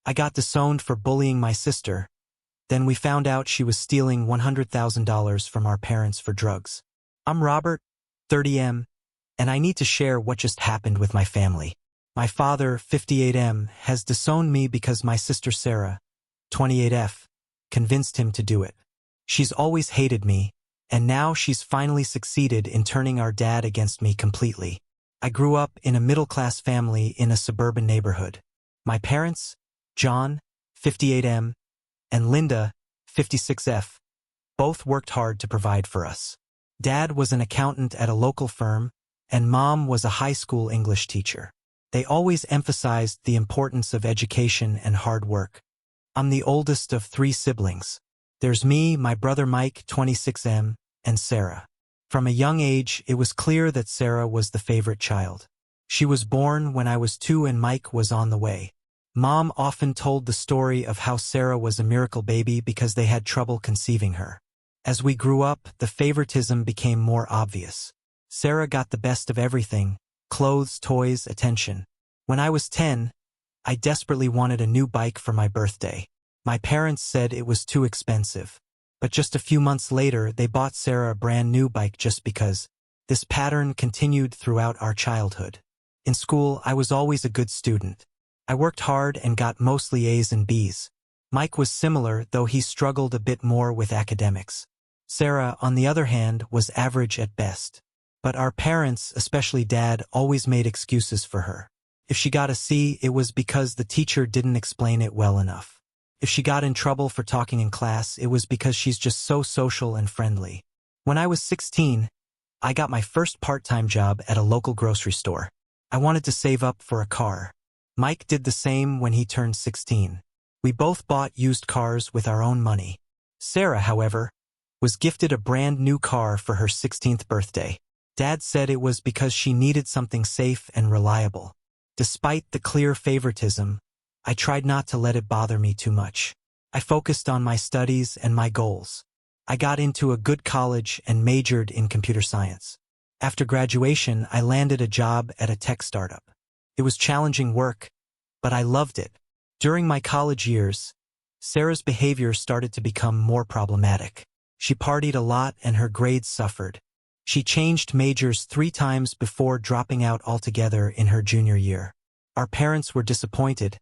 I got disowned for bullying my sister. Then we found out she was stealing $100,000 from our parents for drugs. I'm Robert, 30M, and I need to share what just happened with my family. My father, 58M, has disowned me because my sister Sarah, 28F, convinced him to do it. She's always hated me, and now she's finally succeeded in turning our dad against me completely. I grew up in a middle-class family in a suburban neighborhood. My parents, John, 58M, and Linda, 56F, both worked hard to provide for us. Dad was an accountant at a local firm, and Mom was a high school English teacher. They always emphasized the importance of education and hard work. I'm the oldest of 3 siblings. There's me, my brother Mike, 26M, and Sarah. From a young age, it was clear that Sarah was the favorite child. She was born when I was 2 and Mike was on the way. Mom often told the story of how Sarah was a miracle baby because they had trouble conceiving her. As we grew up, the favoritism became more obvious. Sarah got the best of everything: clothes, toys, attention. When I was 10, I desperately wanted a new bike for my birthday. My parents said it was too expensive. But just a few months later, they bought Sarah a brand new bike just because. This pattern continued throughout our childhood. In school, I was always a good student. I worked hard and got mostly A's and B's. Mike was similar, though he struggled a bit more with academics. Sarah, on the other hand, was average at best. But our parents, especially Dad, always made excuses for her. If she got a C, it was because the teacher didn't explain it well enough. If she got in trouble for talking in class, it was because she's just so social and friendly. When I was 16, I got my first part-time job at a local grocery store. I wanted to save up for a car. Mike did the same when he turned 16. We both bought used cars with our own money. Sarah, however, was gifted a brand new car for her 16th birthday. Dad said it was because she needed something safe and reliable. Despite the clear favoritism, I tried not to let it bother me too much. I focused on my studies and my goals. I got into a good college and majored in computer science. After graduation, I landed a job at a tech startup. It was challenging work, but I loved it. During my college years, Sarah's behavior started to become more problematic. She partied a lot and her grades suffered. She changed majors 3 times before dropping out altogether in her junior year. Our parents were disappointed,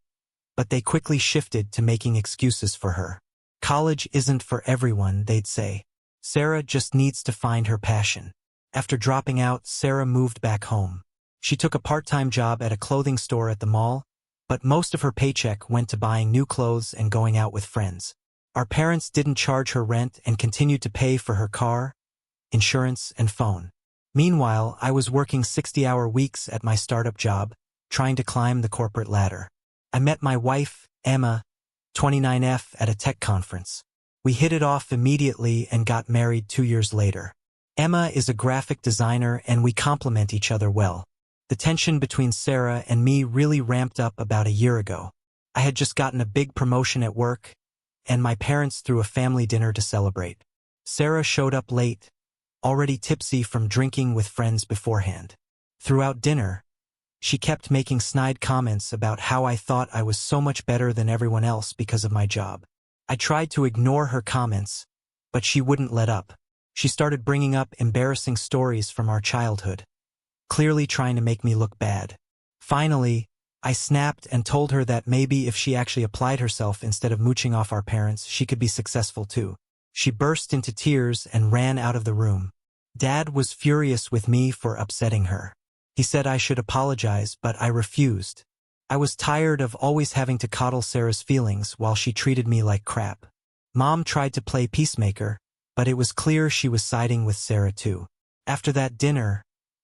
but they quickly shifted to making excuses for her. College isn't for everyone, they'd say. Sarah just needs to find her passion. After dropping out, Sarah moved back home. She took a part-time job at a clothing store at the mall, but most of her paycheck went to buying new clothes and going out with friends. Our parents didn't charge her rent and continued to pay for her car, insurance, and phone. Meanwhile, I was working 60-hour weeks at my startup job, trying to climb the corporate ladder. I met my wife, Emma, 29F, at a tech conference. We hit it off immediately and got married 2 years later. Emma is a graphic designer and we complement each other well. The tension between Sarah and me really ramped up about a year ago. I had just gotten a big promotion at work, and my parents threw a family dinner to celebrate. Sarah showed up late, already tipsy from drinking with friends beforehand. Throughout dinner, she kept making snide comments about how I thought I was so much better than everyone else because of my job. I tried to ignore her comments, but she wouldn't let up. She started bringing up embarrassing stories from our childhood, clearly trying to make me look bad. Finally, I snapped and told her that maybe if she actually applied herself instead of mooching off our parents, she could be successful too. She burst into tears and ran out of the room. Dad was furious with me for upsetting her. He said I should apologize, but I refused. I was tired of always having to coddle Sarah's feelings while she treated me like crap. Mom tried to play peacemaker, but it was clear she was siding with Sarah too. After that dinner,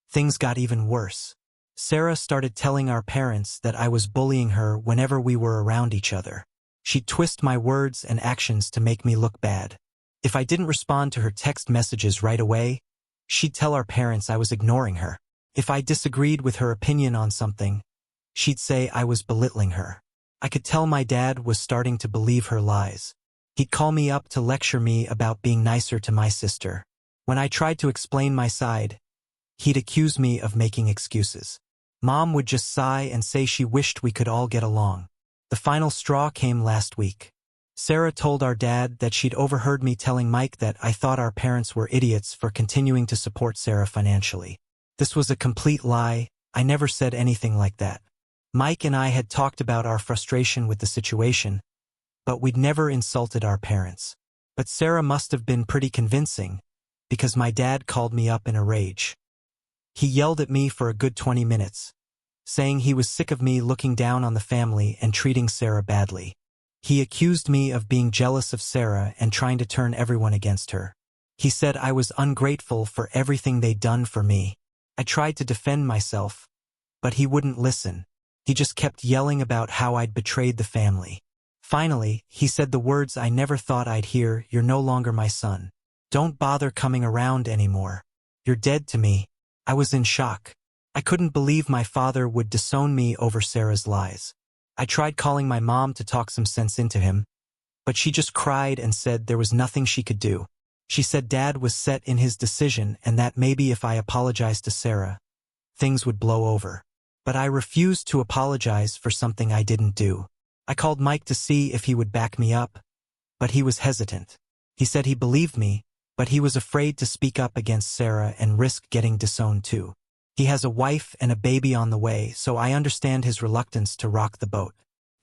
things got even worse. Sarah started telling our parents that I was bullying her whenever we were around each other. She'd twist my words and actions to make me look bad. If I didn't respond to her text messages right away, she'd tell our parents I was ignoring her. If I disagreed with her opinion on something, she'd say I was belittling her. I could tell my dad was starting to believe her lies. He'd call me up to lecture me about being nicer to my sister. When I tried to explain my side, he'd accuse me of making excuses. Mom would just sigh and say she wished we could all get along. The final straw came last week. Sarah told our dad that she'd overheard me telling Mike that I thought our parents were idiots for continuing to support Sarah financially. This was a complete lie. I never said anything like that. Mike and I had talked about our frustration with the situation, but we'd never insulted our parents. But Sarah must have been pretty convincing, because my dad called me up in a rage. He yelled at me for a good 20 minutes, saying he was sick of me looking down on the family and treating Sarah badly. He accused me of being jealous of Sarah and trying to turn everyone against her. He said I was ungrateful for everything they'd done for me. I tried to defend myself, but he wouldn't listen. He just kept yelling about how I'd betrayed the family. Finally, he said the words I never thought I'd hear: "You're no longer my son. Don't bother coming around anymore. You're dead to me." I was in shock. I couldn't believe my father would disown me over Sarah's lies. I tried calling my mom to talk some sense into him, but she just cried and said there was nothing she could do. She said Dad was set in his decision and that maybe if I apologized to Sarah, things would blow over. But I refused to apologize for something I didn't do. I called Mike to see if he would back me up, but he was hesitant. He said he believed me, but he was afraid to speak up against Sarah and risk getting disowned too. He has a wife and a baby on the way, so I understand his reluctance to rock the boat.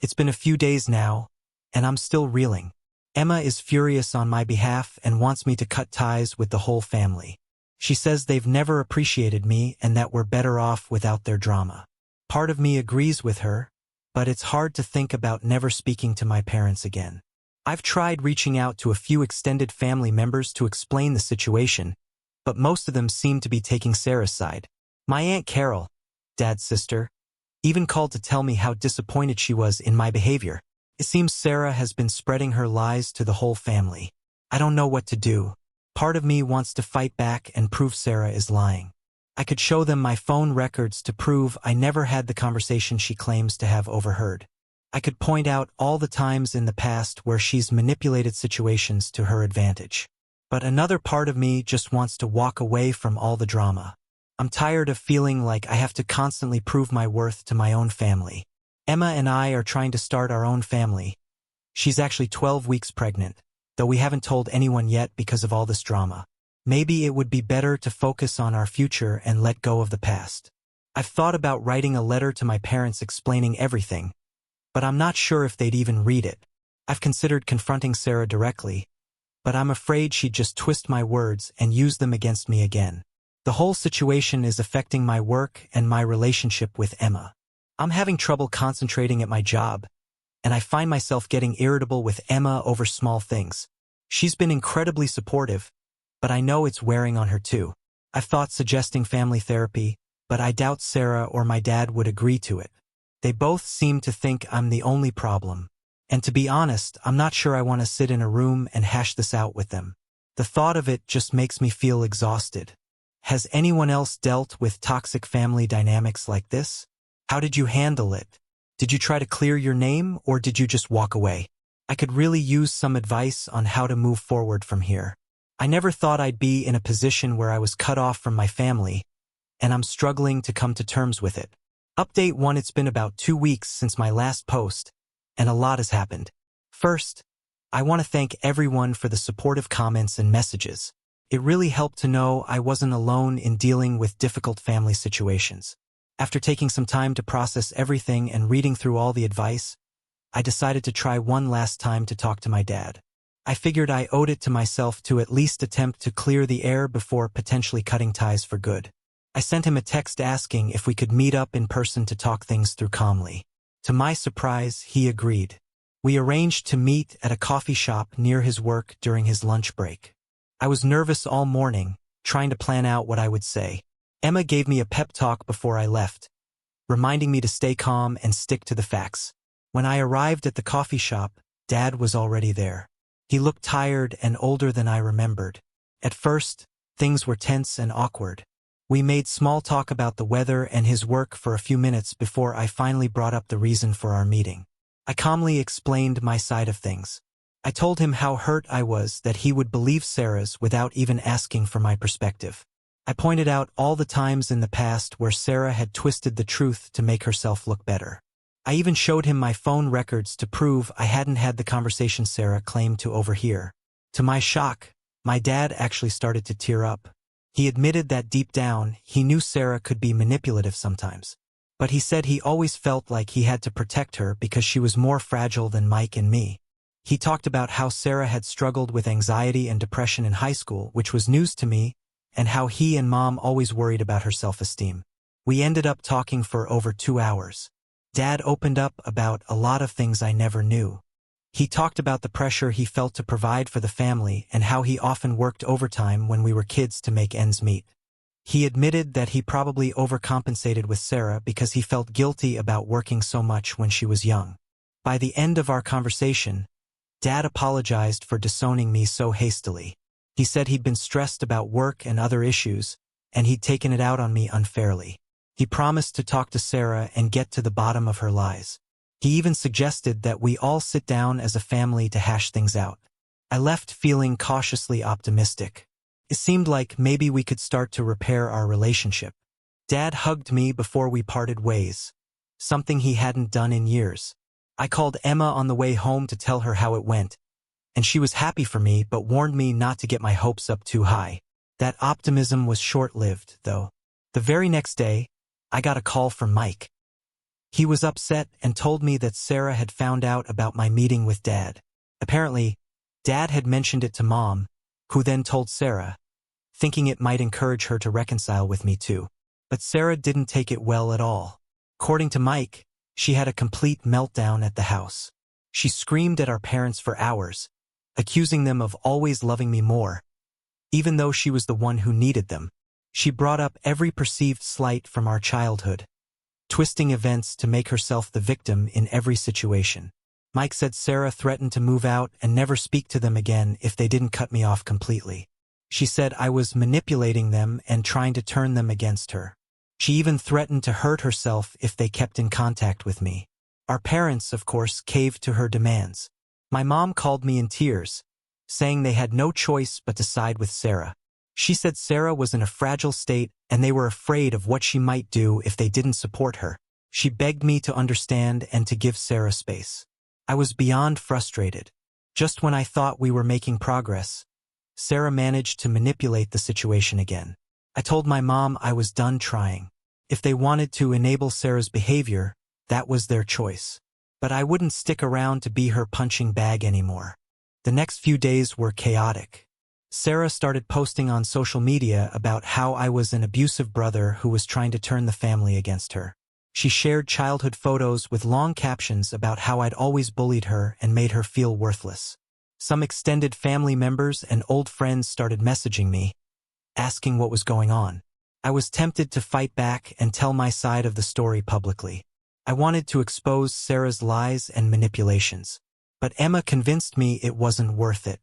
It's been a few days now, and I'm still reeling. Emma is furious on my behalf and wants me to cut ties with the whole family. She says they've never appreciated me and that we're better off without their drama. Part of me agrees with her, but it's hard to think about never speaking to my parents again. I've tried reaching out to a few extended family members to explain the situation, but most of them seem to be taking Sarah's side. My Aunt Carol, Dad's sister, even called to tell me how disappointed she was in my behavior. It seems Sarah has been spreading her lies to the whole family. I don't know what to do. Part of me wants to fight back and prove Sarah is lying. I could show them my phone records to prove I never had the conversation she claims to have overheard. I could point out all the times in the past where she's manipulated situations to her advantage. But another part of me just wants to walk away from all the drama. I'm tired of feeling like I have to constantly prove my worth to my own family. Emma and I are trying to start our own family. She's actually 12 weeks pregnant, though we haven't told anyone yet because of all this drama. Maybe it would be better to focus on our future and let go of the past. I've thought about writing a letter to my parents explaining everything, but I'm not sure if they'd even read it. I've considered confronting Sarah directly, but I'm afraid she'd just twist my words and use them against me again. The whole situation is affecting my work and my relationship with Emma. I'm having trouble concentrating at my job, and I find myself getting irritable with Emma over small things. She's been incredibly supportive, but I know it's wearing on her too. I've thought suggesting family therapy, but I doubt Sarah or my dad would agree to it. They both seem to think I'm the only problem. And to be honest, I'm not sure I want to sit in a room and hash this out with them. The thought of it just makes me feel exhausted. Has anyone else dealt with toxic family dynamics like this? How did you handle it? Did you try to clear your name, or did you just walk away? I could really use some advice on how to move forward from here. I never thought I'd be in a position where I was cut off from my family, and I'm struggling to come to terms with it. Update 1: It's been about 2 weeks since my last post, and a lot has happened. First, I want to thank everyone for the supportive comments and messages. It really helped to know I wasn't alone in dealing with difficult family situations. After taking some time to process everything and reading through all the advice, I decided to try one last time to talk to my dad. I figured I owed it to myself to at least attempt to clear the air before potentially cutting ties for good. I sent him a text asking if we could meet up in person to talk things through calmly. To my surprise, he agreed. We arranged to meet at a coffee shop near his work during his lunch break. I was nervous all morning, trying to plan out what I would say. Emma gave me a pep talk before I left, reminding me to stay calm and stick to the facts. When I arrived at the coffee shop, Dad was already there. He looked tired and older than I remembered. At first, things were tense and awkward. We made small talk about the weather and his work for a few minutes before I finally brought up the reason for our meeting. I calmly explained my side of things. I told him how hurt I was that he would believe Sarah's without even asking for my perspective. I pointed out all the times in the past where Sarah had twisted the truth to make herself look better. I even showed him my phone records to prove I hadn't had the conversation Sarah claimed to overhear. To my shock, my dad actually started to tear up. He admitted that deep down, he knew Sarah could be manipulative sometimes. But he said he always felt like he had to protect her because she was more fragile than Mike and me. He talked about how Sarah had struggled with anxiety and depression in high school, which was news to me, and how he and Mom always worried about her self-esteem. We ended up talking for over 2 hours. Dad opened up about a lot of things I never knew. He talked about the pressure he felt to provide for the family and how he often worked overtime when we were kids to make ends meet. He admitted that he probably overcompensated with Sarah because he felt guilty about working so much when she was young. By the end of our conversation, Dad apologized for disowning me so hastily. He said he'd been stressed about work and other issues, and he'd taken it out on me unfairly. He promised to talk to Sarah and get to the bottom of her lies. He even suggested that we all sit down as a family to hash things out. I left feeling cautiously optimistic. It seemed like maybe we could start to repair our relationship. Dad hugged me before we parted ways, something he hadn't done in years. I called Emma on the way home to tell her how it went, and she was happy for me but warned me not to get my hopes up too high. That optimism was short-lived, though. The very next day, I got a call from Mike. He was upset and told me that Sarah had found out about my meeting with Dad. Apparently, Dad had mentioned it to Mom, who then told Sarah, thinking it might encourage her to reconcile with me too. But Sarah didn't take it well at all. According to Mike, she had a complete meltdown at the house. She screamed at our parents for hours, accusing them of always loving me more, even though she was the one who needed them. She brought up every perceived slight from our childhood, twisting events to make herself the victim in every situation. Mike said Sarah threatened to move out and never speak to them again if they didn't cut me off completely. She said I was manipulating them and trying to turn them against her. She even threatened to hurt herself if they kept in contact with me. Our parents, of course, caved to her demands. My mom called me in tears, saying they had no choice but to side with Sarah. She said Sarah was in a fragile state and they were afraid of what she might do if they didn't support her. She begged me to understand and to give Sarah space. I was beyond frustrated. Just when I thought we were making progress, Sarah managed to manipulate the situation again. I told my mom I was done trying. If they wanted to enable Sarah's behavior, that was their choice. But I wouldn't stick around to be her punching bag anymore. The next few days were chaotic. Sarah started posting on social media about how I was an abusive brother who was trying to turn the family against her. She shared childhood photos with long captions about how I'd always bullied her and made her feel worthless. Some extended family members and old friends started messaging me, asking what was going on. I was tempted to fight back and tell my side of the story publicly. I wanted to expose Sarah's lies and manipulations. But Emma convinced me it wasn't worth it.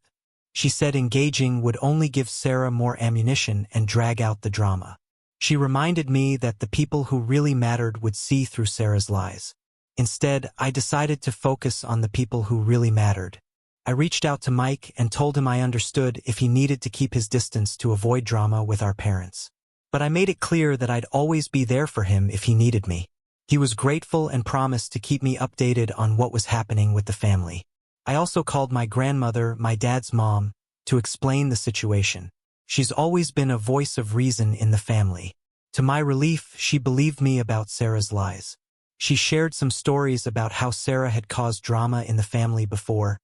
She said engaging would only give Sarah more ammunition and drag out the drama. She reminded me that the people who really mattered would see through Sarah's lies. Instead, I decided to focus on the people who really mattered. I reached out to Mike and told him I understood if he needed to keep his distance to avoid drama with our parents. But I made it clear that I'd always be there for him if he needed me. He was grateful and promised to keep me updated on what was happening with the family. I also called my grandmother, my dad's mom, to explain the situation. She's always been a voice of reason in the family. To my relief, she believed me about Sarah's lies. She shared some stories about how Sarah had caused drama in the family before,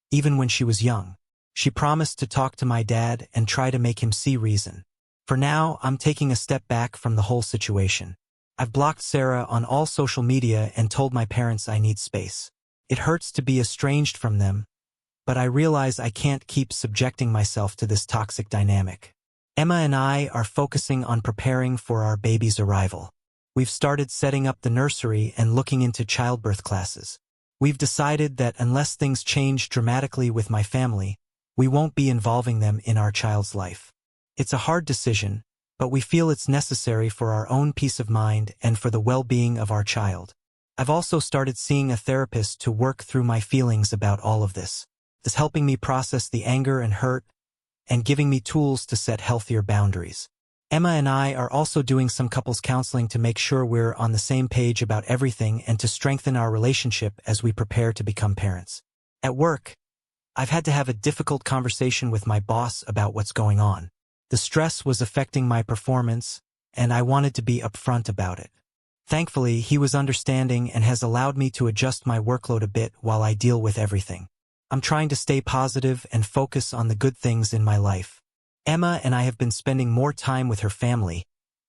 even when she was young. She promised to talk to my dad and try to make him see reason. For now, I'm taking a step back from the whole situation. I've blocked Sarah on all social media and told my parents I need space. It hurts to be estranged from them, but I realize I can't keep subjecting myself to this toxic dynamic. Emma and I are focusing on preparing for our baby's arrival. We've started setting up the nursery and looking into childbirth classes. We've decided that unless things change dramatically with my family, we won't be involving them in our child's life. It's a hard decision, but we feel it's necessary for our own peace of mind and for the well-being of our child. I've also started seeing a therapist to work through my feelings about all of this. It's helping me process the anger and hurt and giving me tools to set healthier boundaries. Emma and I are also doing some couples counseling to make sure we're on the same page about everything and to strengthen our relationship as we prepare to become parents. At work, I've had to have a difficult conversation with my boss about what's going on. The stress was affecting my performance, and I wanted to be upfront about it. Thankfully, he was understanding and has allowed me to adjust my workload a bit while I deal with everything. I'm trying to stay positive and focus on the good things in my life. Emma and I have been spending more time with her family,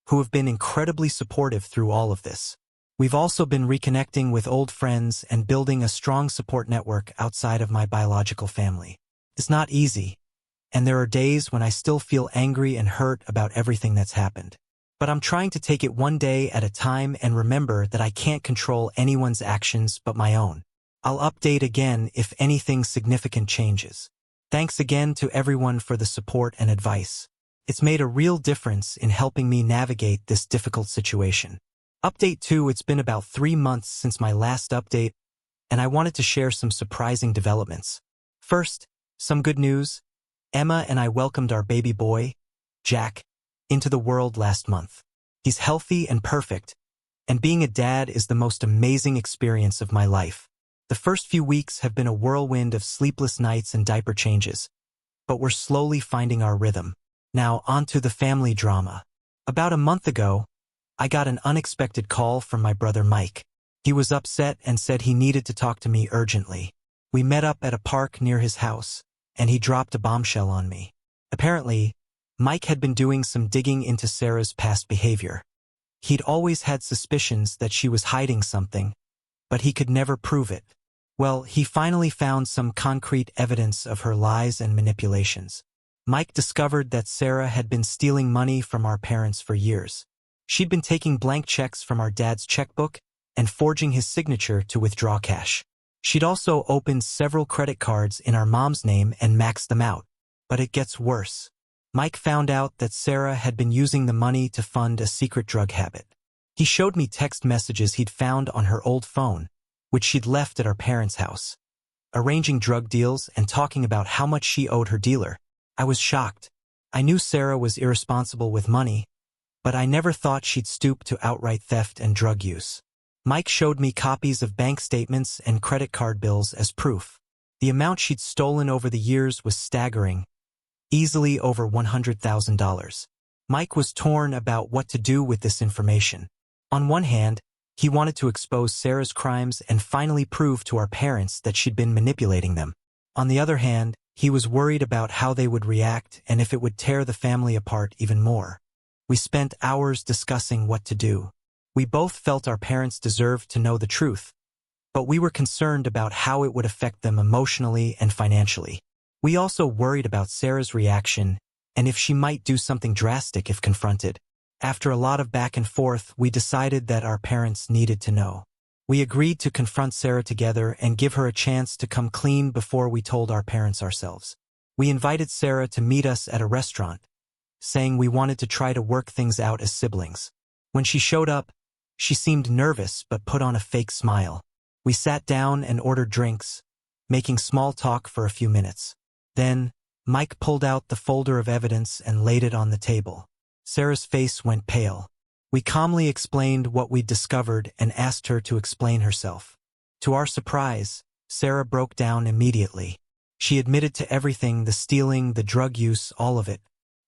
who have been incredibly supportive through all of this. We've also been reconnecting with old friends and building a strong support network outside of my biological family. It's not easy, and there are days when I still feel angry and hurt about everything that's happened. But I'm trying to take it one day at a time and remember that I can't control anyone's actions but my own. I'll update again if anything significant changes. Thanks again to everyone for the support and advice. It's made a real difference in helping me navigate this difficult situation. Update 2. It's been about 3 months since my last update, and I wanted to share some surprising developments. First, some good news. Emma and I welcomed our baby boy, Jack, into the world last month. He's healthy and perfect, and being a dad is the most amazing experience of my life. The first few weeks have been a whirlwind of sleepless nights and diaper changes, but we're slowly finding our rhythm. Now on to the family drama. About a month ago, I got an unexpected call from my brother Mike. He was upset and said he needed to talk to me urgently. We met up at a park near his house, and he dropped a bombshell on me. Apparently, Mike had been doing some digging into Sarah's past behavior. He'd always had suspicions that she was hiding something, but he could never prove it. Well, he finally found some concrete evidence of her lies and manipulations. Mike discovered that Sarah had been stealing money from our parents for years. She'd been taking blank checks from our dad's checkbook and forging his signature to withdraw cash. She'd also opened several credit cards in our mom's name and maxed them out. But it gets worse. Mike found out that Sarah had been using the money to fund a secret drug habit. He showed me text messages he'd found on her old phone, which she'd left at our parents' house, arranging drug deals and talking about how much she owed her dealer. I was shocked. I knew Sarah was irresponsible with money, but I never thought she'd stoop to outright theft and drug use. Mike showed me copies of bank statements and credit card bills as proof. The amount she'd stolen over the years was staggering, easily over $100,000. Mike was torn about what to do with this information. On one hand, he wanted to expose Sarah's crimes and finally prove to our parents that she'd been manipulating them. On the other hand, he was worried about how they would react and if it would tear the family apart even more. We spent hours discussing what to do. We both felt our parents deserved to know the truth, but we were concerned about how it would affect them emotionally and financially. We also worried about Sarah's reaction and if she might do something drastic if confronted. After a lot of back and forth, we decided that our parents needed to know. We agreed to confront Sarah together and give her a chance to come clean before we told our parents ourselves. We invited Sarah to meet us at a restaurant, saying we wanted to try to work things out as siblings. When she showed up, she seemed nervous but put on a fake smile. We sat down and ordered drinks, making small talk for a few minutes. Then, Mike pulled out the folder of evidence and laid it on the table. Sarah's face went pale. We calmly explained what we'd discovered and asked her to explain herself. To our surprise, Sarah broke down immediately. She admitted to everything, the stealing, the drug use, all of it.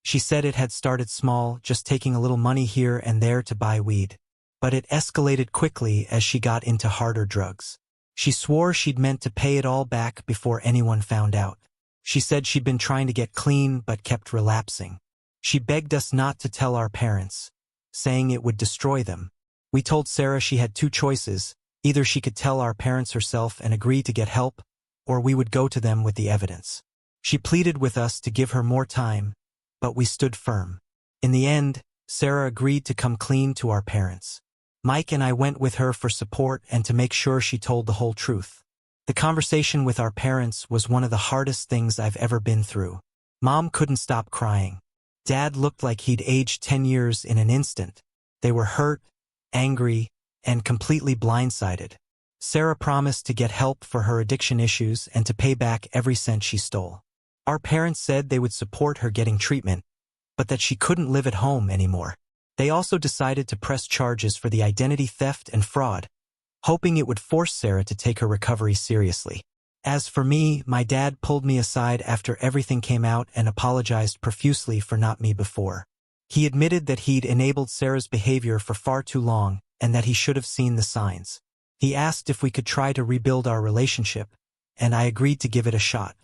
She said it had started small, just taking a little money here and there to buy weed. But it escalated quickly as she got into harder drugs. She swore she'd meant to pay it all back before anyone found out. She said she'd been trying to get clean but kept relapsing. She begged us not to tell our parents, saying it would destroy them. We told Sarah she had 2 choices. Either she could tell our parents herself and agree to get help, or we would go to them with the evidence. She pleaded with us to give her more time, but we stood firm. In the end, Sarah agreed to come clean to our parents. Mike and I went with her for support and to make sure she told the whole truth. The conversation with our parents was one of the hardest things I've ever been through. Mom couldn't stop crying. Dad looked like he'd aged 10 years in an instant. They were hurt, angry, and completely blindsided. Sarah promised to get help for her addiction issues and to pay back every cent she stole. Our parents said they would support her getting treatment, but that she couldn't live at home anymore. They also decided to press charges for the identity theft and fraud, hoping it would force Sarah to take her recovery seriously. As for me, my dad pulled me aside after everything came out and apologized profusely for not me before. He admitted that he'd enabled Sarah's behavior for far too long and that he should have seen the signs. He asked if we could try to rebuild our relationship, and I agreed to give it a shot.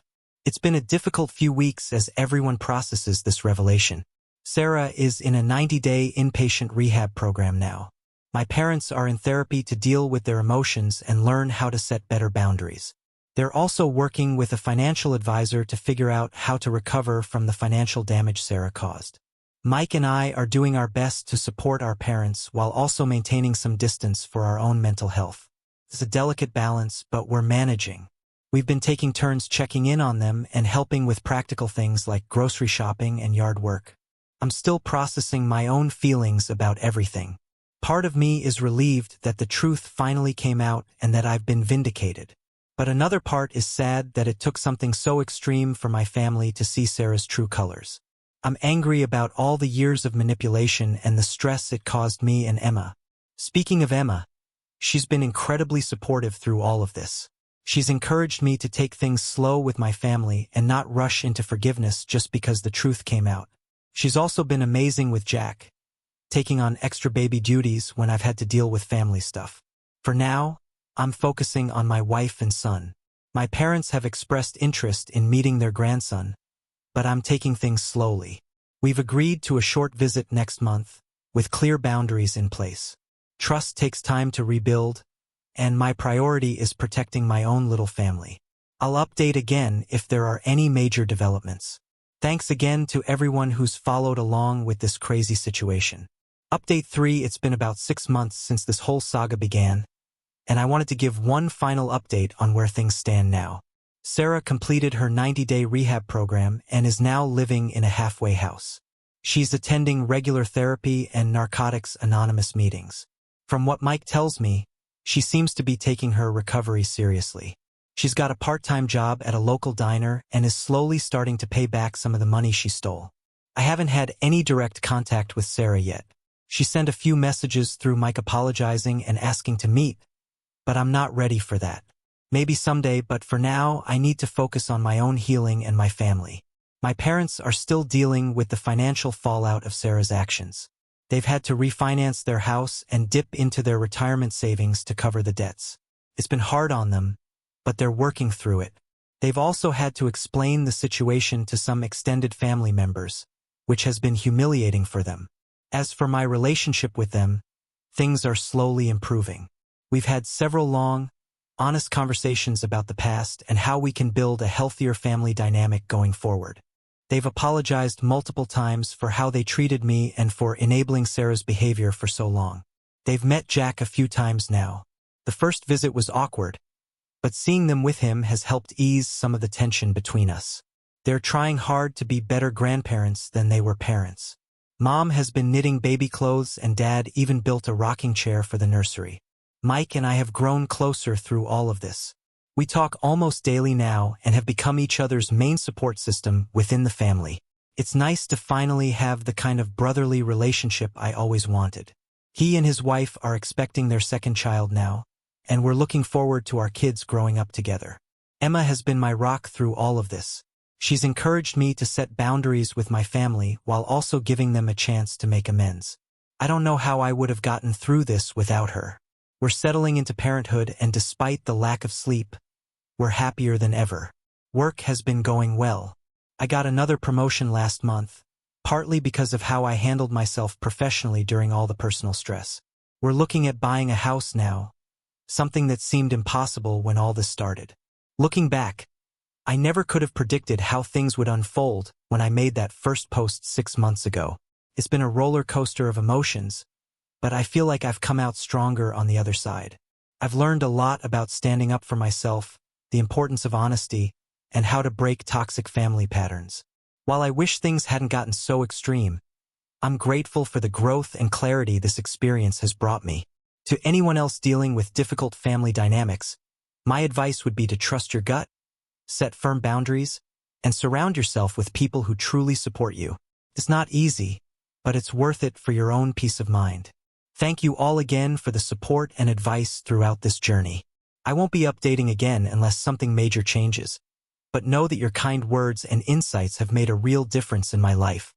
It's been a difficult few weeks as everyone processes this revelation. Sarah is in a 90-day inpatient rehab program now. My parents are in therapy to deal with their emotions and learn how to set better boundaries. They're also working with a financial advisor to figure out how to recover from the financial damage Sarah caused. Mike and I are doing our best to support our parents while also maintaining some distance for our own mental health. It's a delicate balance, but we're managing. We've been taking turns checking in on them and helping with practical things like grocery shopping and yard work. I'm still processing my own feelings about everything. Part of me is relieved that the truth finally came out and that I've been vindicated. But another part is sad that it took something so extreme for my family to see Sarah's true colors. I'm angry about all the years of manipulation and the stress it caused me and Emma. Speaking of Emma, she's been incredibly supportive through all of this. She's encouraged me to take things slow with my family and not rush into forgiveness just because the truth came out. She's also been amazing with Jack, taking on extra baby duties when I've had to deal with family stuff. For now, I'm focusing on my wife and son. My parents have expressed interest in meeting their grandson, but I'm taking things slowly. We've agreed to a short visit next month, with clear boundaries in place. Trust takes time to rebuild, and my priority is protecting my own little family. I'll update again if there are any major developments. Thanks again to everyone who's followed along with this crazy situation. Update 3: It's been about 6 months since this whole saga began, and I wanted to give one final update on where things stand now. Sarah completed her 90-day rehab program and is now living in a halfway house. She's attending regular therapy and Narcotics Anonymous meetings. From what Mike tells me, she seems to be taking her recovery seriously. She's got a part-time job at a local diner and is slowly starting to pay back some of the money she stole. I haven't had any direct contact with Sarah yet. She sent a few messages through Mike apologizing and asking to meet, but I'm not ready for that. Maybe someday, but for now, I need to focus on my own healing and my family. My parents are still dealing with the financial fallout of Sarah's actions. They've had to refinance their house and dip into their retirement savings to cover the debts. It's been hard on them, but they're working through it. They've also had to explain the situation to some extended family members, which has been humiliating for them. As for my relationship with them, things are slowly improving. We've had several long, honest conversations about the past and how we can build a healthier family dynamic going forward. They've apologized multiple times for how they treated me and for enabling Sarah's behavior for so long. They've met Jack a few times now. The first visit was awkward, but seeing them with him has helped ease some of the tension between us. They're trying hard to be better grandparents than they were parents. Mom has been knitting baby clothes and Dad even built a rocking chair for the nursery. Mike and I have grown closer through all of this. We talk almost daily now and have become each other's main support system within the family. It's nice to finally have the kind of brotherly relationship I always wanted. He and his wife are expecting their second child now, and we're looking forward to our kids growing up together. Emma has been my rock through all of this. She's encouraged me to set boundaries with my family while also giving them a chance to make amends. I don't know how I would have gotten through this without her. We're settling into parenthood, and despite the lack of sleep, we're happier than ever. Work has been going well. I got another promotion last month, partly because of how I handled myself professionally during all the personal stress. We're looking at buying a house now, something that seemed impossible when all this started. Looking back, I never could have predicted how things would unfold when I made that first post 6 months ago. It's been a roller coaster of emotions, but I feel like I've come out stronger on the other side. I've learned a lot about standing up for myself, the importance of honesty, and how to break toxic family patterns. While I wish things hadn't gotten so extreme, I'm grateful for the growth and clarity this experience has brought me. To anyone else dealing with difficult family dynamics, my advice would be to trust your gut, set firm boundaries, and surround yourself with people who truly support you. It's not easy, but it's worth it for your own peace of mind. Thank you all again for the support and advice throughout this journey. I won't be updating again unless something major changes, but know that your kind words and insights have made a real difference in my life.